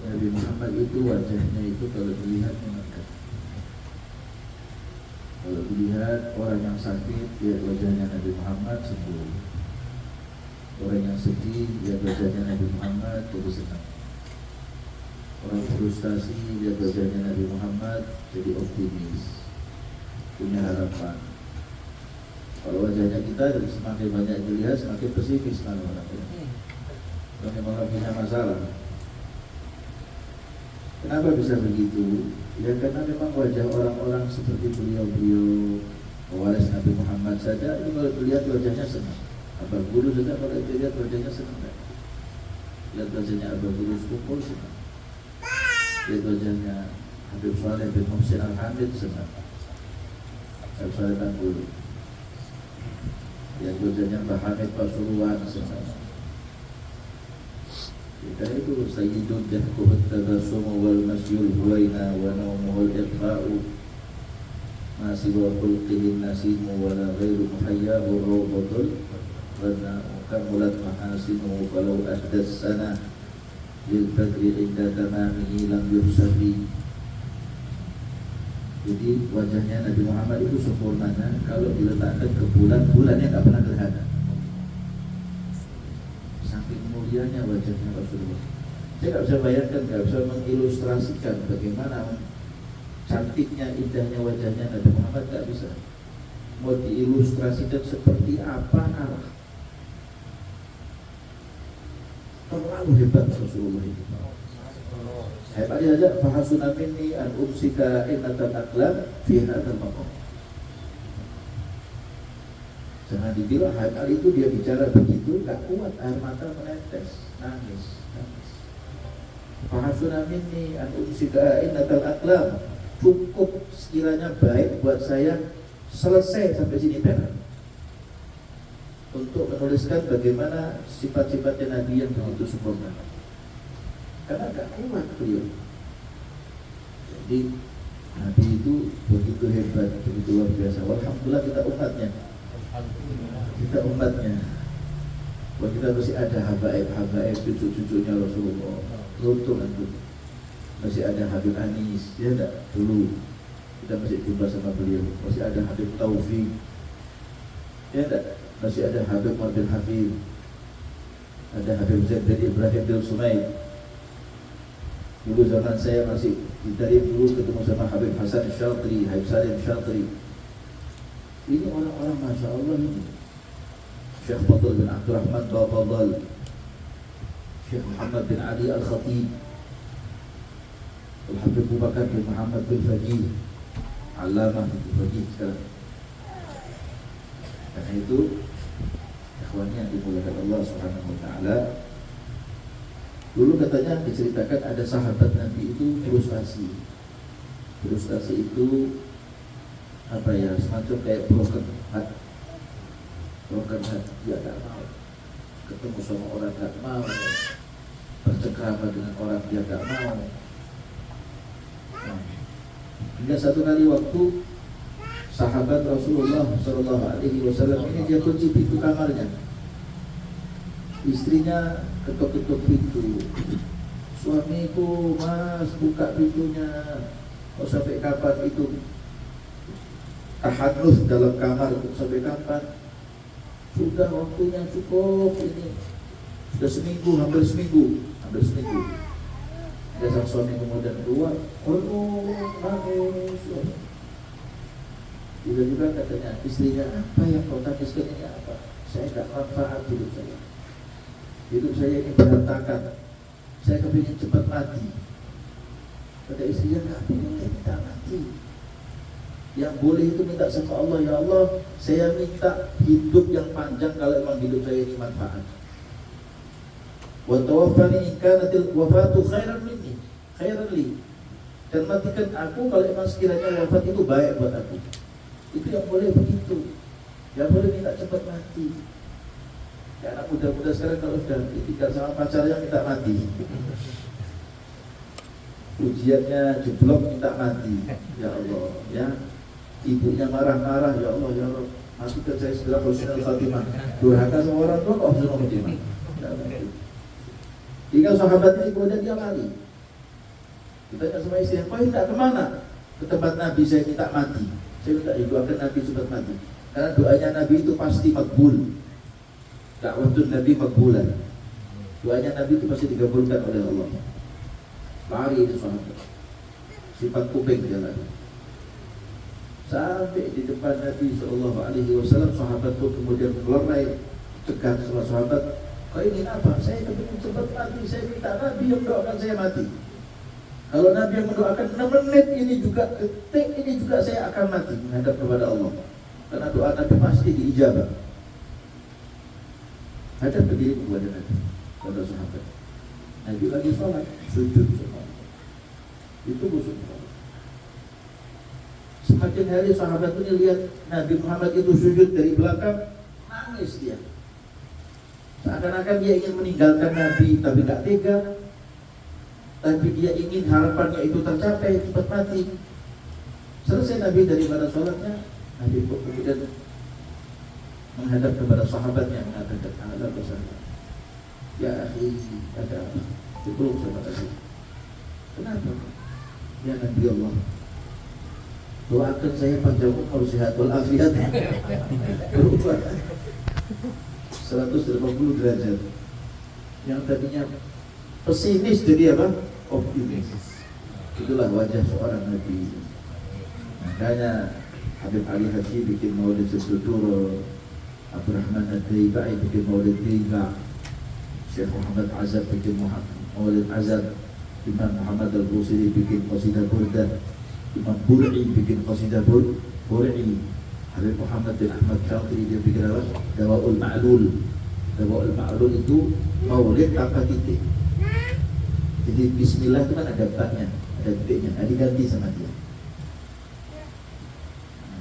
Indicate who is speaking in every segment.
Speaker 1: Nabi Muhammad itu wajahnya itu kalau dilihat menegak. Kalau dilihat orang yang sakit, lihat wajahnya Nabi Muhammad sembuh. Orang yang sedih, lihat wajahnya Nabi Muhammad jadi senang. Orang frustasi, lihat wajahnya Nabi Muhammad jadi optimis, punya harapan. Kalau wajahnya kita semakin banyak dilihat, semakin pesimis kan orang ini. Memang punya masalah. Kenapa bisa begitu? Ya karena memang wajah orang-orang seperti beliau-beliau pewaris Nabi Muhammad saja, itu kalau dilihat wajahnya senang. Abah Guru saja kalau dilihat wajahnya senang. Lihat wajahnya Abah Guru kumpul senang. Lihat wajahnya Habib Saleh bin Muhsin Al-Hamid senang. Habib Saleh Tanggulu. Lihat wajahnya Mbah Hamid Pasuruan senang. Kita itu Sayyidun Jahkuhut Tabasumu wal Masyul Huwaina wa Naumuhul Iqba'u Masih wa khulqihin nasimu wa la ghairu muhayyahu rawbatul Rana kamulat mahasinu falau ahdas sana lil badri inda tamamihi lam yursafi. Jadi wajahnya Nabi Muhammad itu sempurnanya kalau diletakkan ke bulan, bulannya gak pernah kelihatan. Mulianya wajahnya Rasulullah. Saya nggak bisa bayangkan, nggak bisa mengilustrasikan bagaimana cantiknya, indahnya wajahnya Nabi Muhammad, nggak bisa. Mau diilustrasikan seperti apa arah? Terlalu hebat Rasulullah itu. Hebat aja. Fahasuna minni an umsika innatan aklam fi hadzal maqam. Jangan dibilang kali itu dia bicara begitu, gak kuat, air mata menetes, nangis. Fahasuna minni an umsika innatal aqlam. Cukup sekiranya baik buat saya selesai sampai sini benar. Untuk menuliskan bagaimana sifat-sifatnya Nabi yang begitu sempurna. Karena gak kuat beliau. Jadi Nabi itu begitu hebat, begitu luar biasa. Alhamdulillah kita umatnya. Bahwa kita masih ada habaib cucu-cucunya Rasulullah. Beruntung itu. Masih ada Habib Anis, ya enggak? Dulu kita masih jumpa sama beliau. Masih ada Habib Taufik, ya enggak? Masih ada Habib Marbil Hafid, ada Habib Zaid bin Ibrahim bin Sumaid. Dulu zaman saya masih dari dulu ketemu sama Habib Hasan Syatri, Habib Salim Syatri. Ini orang-orang Masya Allah ini. Syekh Fadl bin Abdurrahman Bafadal, Syekh Muhammad bin Ali Al-Khatib, Al-Habib Abu Bakar bin Muhammad bin Fajih, Alamah bin Fajih sekarang. Karena itu ikhwannya yang dimuliakan Allah Subhanahu wa ta'ala, dulu katanya diceritakan ada sahabat Nabi itu frustasi. Frustasi itu apa ya, semacam kayak broken heart, dia gak mau ketemu sama orang, gak mau bercengkrama dengan orang, dia gak mau. Hingga satu kali waktu sahabat Rasulullah SAW ini dia kunci pintu kamarnya, istrinya ketuk-ketuk pintu, suamiku mas buka pintunya, mau sampai kapan itu tahadus dalam kamar, sampai kapan? Sudah waktunya cukup ini. Sudah seminggu, hampir seminggu. Ada sang suami kemudian keluar, nangis. Juga katanya istrinya, apa yang kau tangiskan ini apa? Saya tak manfaat hidup saya. Hidup saya ini berantakan. Saya kepingin cepat mati. Kata istrinya, nggak boleh minta mati. Yang boleh itu minta sama Allah, ya Allah, saya minta hidup yang panjang kalau memang hidup saya ini manfaat. Wa tawaffani in kanatil wafatu khairan minni, khairan li. Dan matikan aku kalau memang sekiranya wafat itu baik buat aku. Itu yang boleh begitu. Yang boleh minta cepat mati. Ya anak muda-muda sekarang kalau sudah ditinggal sama pacarnya minta mati. Ujiannya jeblok minta mati. Ya Allah, ya. Ibunya marah-marah, ya Allah, ya Allah, matikan saya segera husnul khatimah. Durhaka sama orang tua kok husnul khatimah. Tinggal sahabat ini kemudian dia lari. Ditanya sama istri, kau hendak kemana? Ke tempat Nabi, saya minta mati. Saya minta doakan Nabi cepat mati. Karena doanya Nabi itu pasti makbul. Dakwatun Nabi makbulan. Doanya Nabi itu pasti dikabulkan oleh Allah. Lari itu sahabat. Sifat kuping jalan. Sampai di depan Nabi SAW, sahabat pun kemudian melerai, cegat sama sahabat. Kau ingin apa? Saya ingin cepat mati. Saya minta Nabi yang doakan saya mati. Kalau Nabi yang mendoakan 6 menit ini juga, detik ini juga saya akan mati menghadap kepada Allah. Karena doa Nabi pasti diijabah. Hadap berdiri kepada Nabi, kepada sahabat. Nabi lagi sholat, sujud sholat. Itu musuh sholat. Semakin hari sahabat ini lihat Nabi Muhammad itu sujud dari belakang, nangis dia. Seakan-akan dia ingin meninggalkan Nabi, tapi gak tega. Tapi dia ingin harapannya itu tercapai, cepat mati. Selesai Nabi daripada sholatnya, Nabi pun kemudian menghadap kepada sahabatnya, mengatakan, "Ala bersama, ya akhi, ada apa?" Dipeluk sama Nabi. Kenapa? Ya Nabi Allah, doakan saya panjang umur, sehat walafiat. Berubah 180 derajat. Yang tadinya pesimis jadi apa? Optimis. Itulah wajah seorang Nabi. Makanya Habib Ali Haji bikin maulid Sebeturo, Abdurrahman Ad-Daibai bikin maulid Daiba, Syekh Muhammad Azab bikin maulid Azab, Imam Muhammad Al-Busiri bikin qasidah Burdah, Imam Bur'i bikin qasidah Bur'i, Habib Muhammad bin Ahmad Syatri dia bikin apa? Dawaul Ma'lul. Dawaul Ma'lul itu maulid tanpa titik. Jadi bismillah itu kan ada baknya, ada titiknya, diganti sama dia.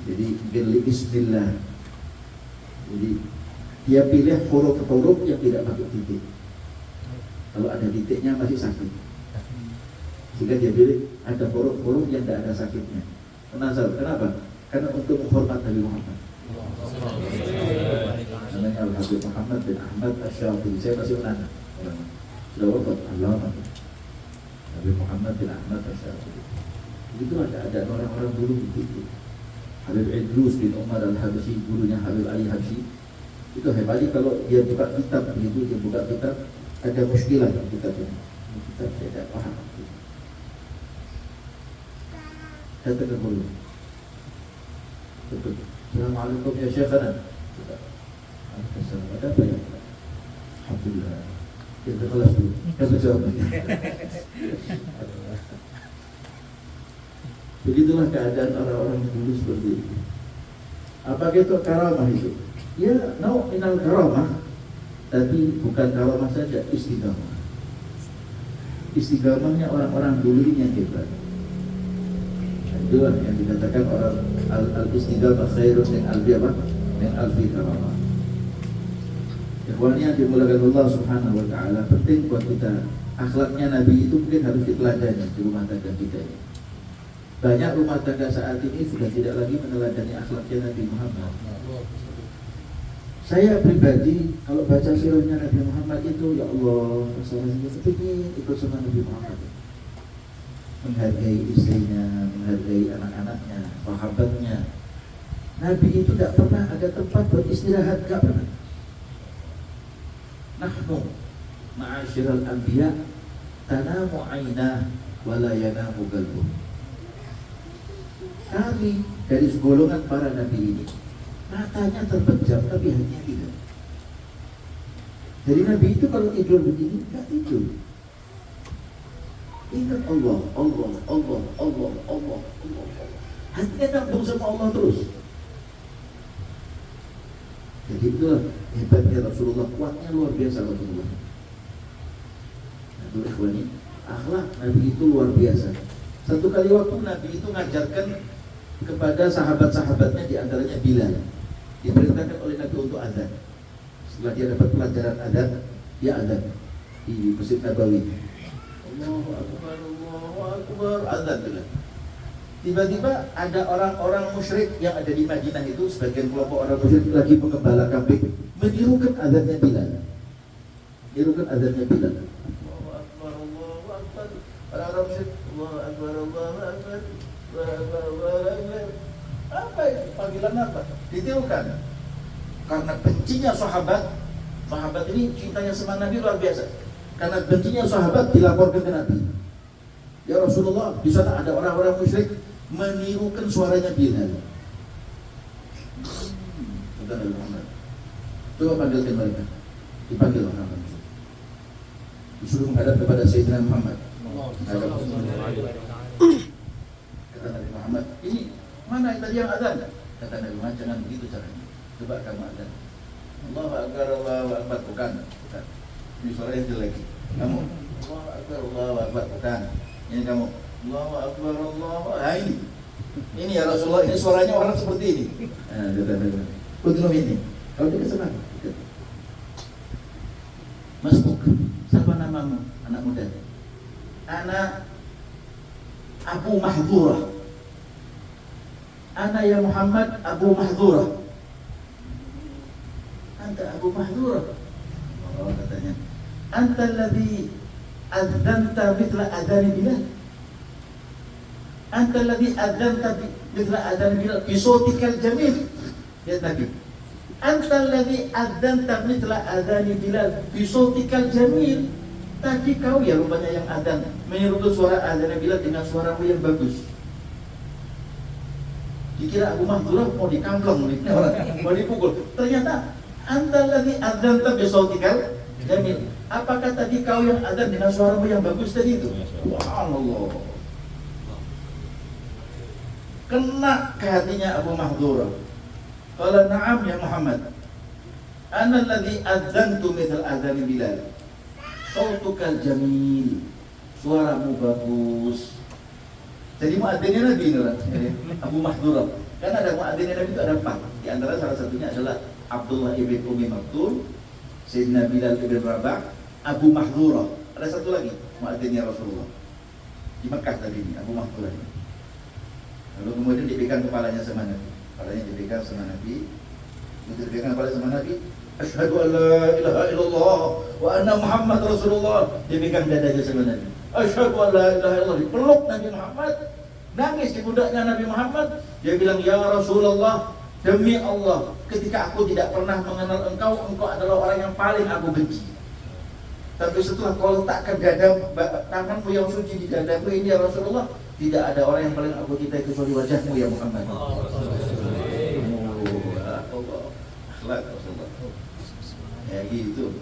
Speaker 1: Jadi pilih bismillah. Jadi dia pilih huruf-huruf yang tidak pakai titik. Kalau ada titiknya masih sakit. Sehingga dia pilih ada huruf-huruf yang tidak ada sakitnya. Kenapa? Karena untuk menghormat Nabi Muhammad. Namanya Al-Habib Muhammad bin Ahmad Asy-Syatiri. Saya masih menang. Sudah wafat Allah. Nabi Muhammad bin Ahmad Asy-Syatiri. Itu ada orang-orang dulu begitu. Habib Idrus bin Umar Al-Habsyi, gurunya Habib Ali Habsyi. Itu hebat kalau dia buka kitab begitu, dia buka kitab ada muskilah dalam kitab ini. Kitab saya tidak paham. Datang ke guru. Assalamualaikum ya Syekhana. Ada apa ya? Alhamdulillah. Kita kelas dulu. Kita jawab. Begitulah keadaan orang-orang dulu seperti itu. Apakah itu karamah itu? Ya, minal karamah. Tapi bukan karamah saja, istiqamah. Istiqamahnya orang-orang dulu ini yang hebat. Itulah yang dikatakan orang al-istiqamah khairun min alfi karamah. Ikhwannya dimulakan Allah Subhanahu wa taala, penting buat kita. Akhlaknya Nabi itu mungkin harus diteladani di rumah tangga kita ini. Banyak rumah tangga saat ini sudah tidak lagi meneladani akhlaknya Nabi Muhammad. Saya pribadi kalau baca sirahnya Nabi Muhammad itu, ya Allah, rasanya kepingin ikut sama Nabi Muhammad. Menghargai istrinya, menghargai anak-anaknya, sahabatnya. Nabi itu tidak pernah ada tempat buat istirahat, tidak pernah. Nahnu ma'asyiral anbiya tanamu aynah wa la yanamu qalbuh. Kami dari segolongan para nabi ini matanya terpejam tapi hatinya tidak. Jadi nabi itu kalau tidur begini tidak tidur. Ingat Allah, Allah, Allah, Allah, Allah, Allah. Hatinya nyambung sama Allah terus. Jadi itulah hebatnya Rasulullah, kuatnya luar biasa Rasulullah. Nah, itu ikhwani, akhlak Nabi itu luar biasa. Satu kali waktu Nabi itu ngajarkan kepada sahabat-sahabatnya, diantaranya Bilal, diperintahkan oleh Nabi untuk azan. Setelah dia dapat pelajaran azan, dia azan di Masjid Nabawi. Allahu Akbar, Allahu Akbar, azan Bilal. Tiba-tiba ada orang-orang musyrik yang ada di Madinah itu, sebagian kelompok orang musyrik lagi mengembala kambing, menirukan azannya Bilal. Nirukan azannya Bilal. Allahu Akbar, Allahu Akbar. Orang-orang musyrik, Allahu Akbar, Allahu Akbar, Allahu Akbar, Allahu Akbar. Apa itu? Panggilan apa? Ditirukan. Karena bencinya sahabat ini cintanya sama Nabi luar biasa. Karena bencinya sahabat dilaporkan ke Nabi. Ya Rasulullah, di sana ada orang-orang musyrik menirukan suaranya Bilal. Kata Nabi Muhammad, coba panggilkan mereka. Dipanggil orang-orang musyrik. Disuruh menghadap kepada Sayyidina Muhammad. Kata Nabi Muhammad, ini mana tadi yang adzan? Kata Nabi Muhammad, jangan begitu caranya. Coba kamu adzan. Allahu Akbar, Allahu Akbar, bukan. Ini suaranya jelek. Kamu Allahu Akbar, Allahu Akbar, bukan. Ini kamu Allahu Akbar, Allahu Akbar. Ini ya Rasulullah, ini suaranya orang seperti ini. Kata Nabi Muhammad, continue ini. Kalau dia senang. Masbuk, siapa namamu? Anak muda. Ana Abu Mahdhurah. Ana ya Muhammad Abu Mahdhurah. Anta Abu Mahdhurah. Oh, katanya. Anta alladhi adzanta mithla adhan Bilal. Anta alladhi adzanta mithla adhan Bilal bi sautikal jamil. Ya Nabi. Anta alladhi adzanta mithla adhan Bilal bi sautikal jamil. Tadi kau ya rupanya yang adzan, menirukan suara adzan Bilal dengan suaramu yang bagus. Dikira Abu Mahdhurah mau dikamplong nih orang, mau dipukul. Ternyata anta alladhi adzanta bi sautikal jamil. Apakah tadi kau yang adzan dengan suaramu yang bagus tadi itu? Subhanallah. Kena ke hatinya Abu Mahdhurah. Qala na'am ya Muhammad. Ana alladhi adzantu mithal adzan Bilal. Sautukal jamil. Suaramu bagus. Jadi muadzinnya Nabi ini Abu Mahdhurah. Kan ada muadzinnya Nabi itu ada 4. Di antara salah satunya adalah Abdullah ibn Ummi Maktum, Sayyidina Bilal ibn Rabah, Abu Mahdhurah. Ada satu lagi muadzinnya Rasulullah. Di Mekah tadi ini Abu Mahdhurah ini. Lalu kemudian dipegang kepalanya sama Nabi. Kepalanya dipegang sama Nabi. Begitu dipegang kepala sama Nabi, asyhadu an la ilaha illallah wa anna Muhammad Rasulullah. Dipegang dadanya sama Nabi. Asyhadu an la ilaha illallah. Dipeluk Nabi Muhammad. Nangis di pundaknya Nabi Muhammad. Dia bilang, ya Rasulullah, demi Allah, ketika aku tidak pernah mengenal engkau adalah orang yang paling aku benci. Tapi setelah kau letakkan tanganmu yang suci di dadaku ini ya Rasulullah, tidak ada orang yang paling aku cintai kecuali wajahmu ya Muhammad. Akhlak Rasulullah. Ya gitu.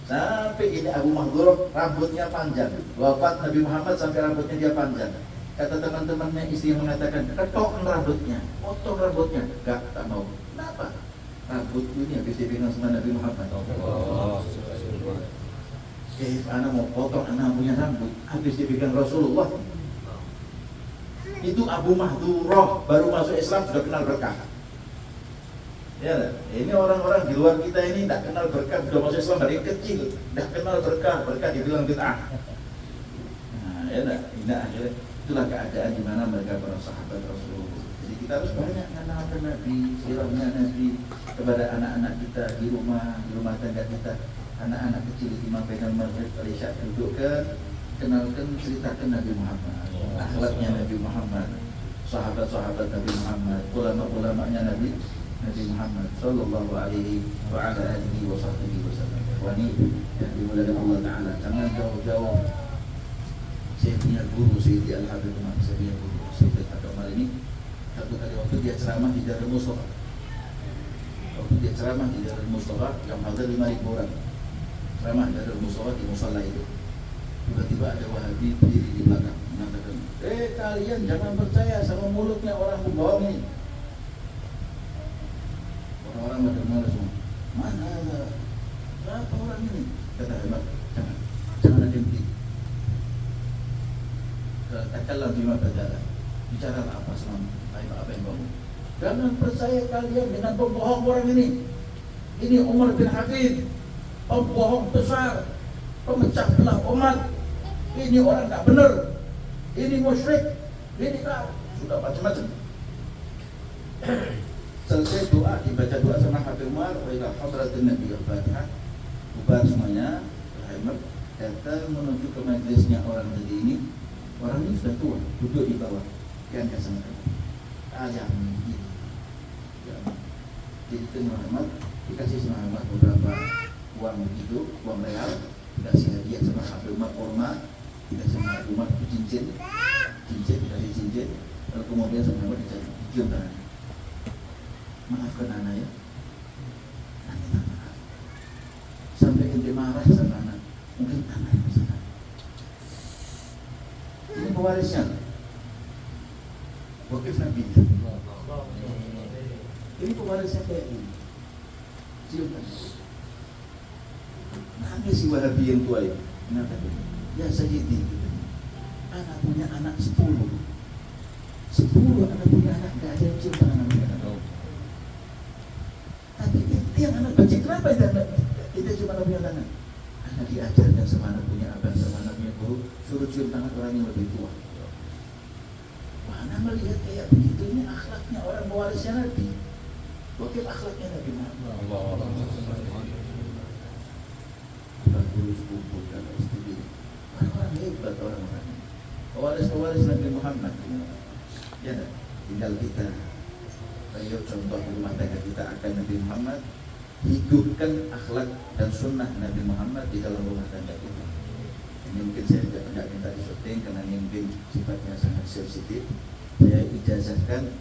Speaker 1: Sampai ini Abu Mahdhurah rambutnya panjang. Wafat Nabi Muhammad sampai rambutnya dia panjang. Kata teman-temannya, istri mengatakan, ketok rambutnya, potong rambutnya. Gak, tak mau. Kenapa? Rambutku ini habis dipegang sama Nabi Muhammad. Anak mau potong, anak punya rambut, habis dipegang Rasulullah. Itu Abu Mahdhurah baru masuk Islam sudah kenal berkah. Ya, ini orang-orang di luar kita ini tidak kenal berkah, sudah masuk Islam dari kecil, tidak kenal berkah dibilang bid'ah. Nah, ya akhirnya itulah keadaan di mana mereka para sahabat Rasulullah. Jadi kita harus banyak mengenalkan Nabi, sirahnya Nabi kepada anak-anak kita di rumah tangga kita. Anak-anak kecil di pegang maghrib Isya dudukkan, kenalkan, ceritakan Nabi Muhammad, akhlaknya Nabi Muhammad, sahabat-sahabat Nabi Muhammad, ulama-ulamanya Nabi Muhammad sallallahu alaihi wa ala alihi wa sahbihi wasallam. Wani yang dimuliakan Allah Ta'ala, jangan jauh-jauh. Saya punya guru, Sayyidi Al-Habib Umar, saya punya guru, Sayyidi Al-Habib Umar ini. Satu kali waktu dia ceramah di Darul Mustafa. Waktu dia ceramah di Darul Mustafa, yang hadir 5.000 orang. Ceramah di Darul Mustafa di musala itu. Tiba-tiba ada Wahabi berdiri di belakang mengatakan, kalian jangan percaya sama mulutnya orang pembohong ini. Orang-orang pada semua. Mana ada? Berapa orang ini? Kata Hebat, jangan ada yang berdiri. Katakanlah bima badala. Bicaralah apa selama apa yang kamu. Jangan percaya kalian dengan pembohong orang ini. Ini Umar bin Hafid, pembohong besar, pemecah belah umat. Ini orang tak benar. Ini musyrik. Ini kau. Sudah macam-macam. Selesai doa, dibaca doa sama Habib Umar, wa ila hadratin Nabi al-Fatihah. Bubar semuanya, Ahmad. datang menuju ke majelisnya orang tadi ini. Orang ini sudah tua, duduk di bawah, diangkat sama kami. Ayam ini, ya. Jadi itu Muhammad dikasih sama Muhammad beberapa uang begitu, uang real, dikasih hadiah sama Abdul Umar kurma, dikasih sama Abdul Umar itu cincin, dikasih cincin, lalu kemudian sama Muhammad dicium tangannya. Maafkan anak ya, anak minta maaf. Sampai ente marah sama anak, mungkin anak yang salah. Ini pewarisnya. Wakif Nabi. Ini pewarisnya kayak ini. Cium tangan. Nangis si Wahabi yang tua itu. Kenapa? Ya Sayyidi. Anak punya anak 10. 10 anak punya anak, gak ada yang cium tangan anak. Tapi itu yang anak benci. Kenapa itu cuma anak punya tangan? Anak diajarkan sama anak punya abang, sama anak punya guru, suruh cium tangan orang yang lebih tua. Mana melihat kayak begitu, ini akhlaknya orang pewarisnya Nabi. Wakil akhlaknya Nabi Muhammad. Guru sepupu dan istri. Orang-orang hebat orang-orang. Pewaris Nabi Muhammad. Ya, tinggal kita. Ayo contoh rumah tangga kita akan Nabi Muhammad. Hidupkan akhlak dan sunnah Nabi Muhammad di dalam rumah tangga kita. Ini mungkin saya tidak minta disuting karena ini mungkin sifatnya sangat sensitif. Saya ijazahkan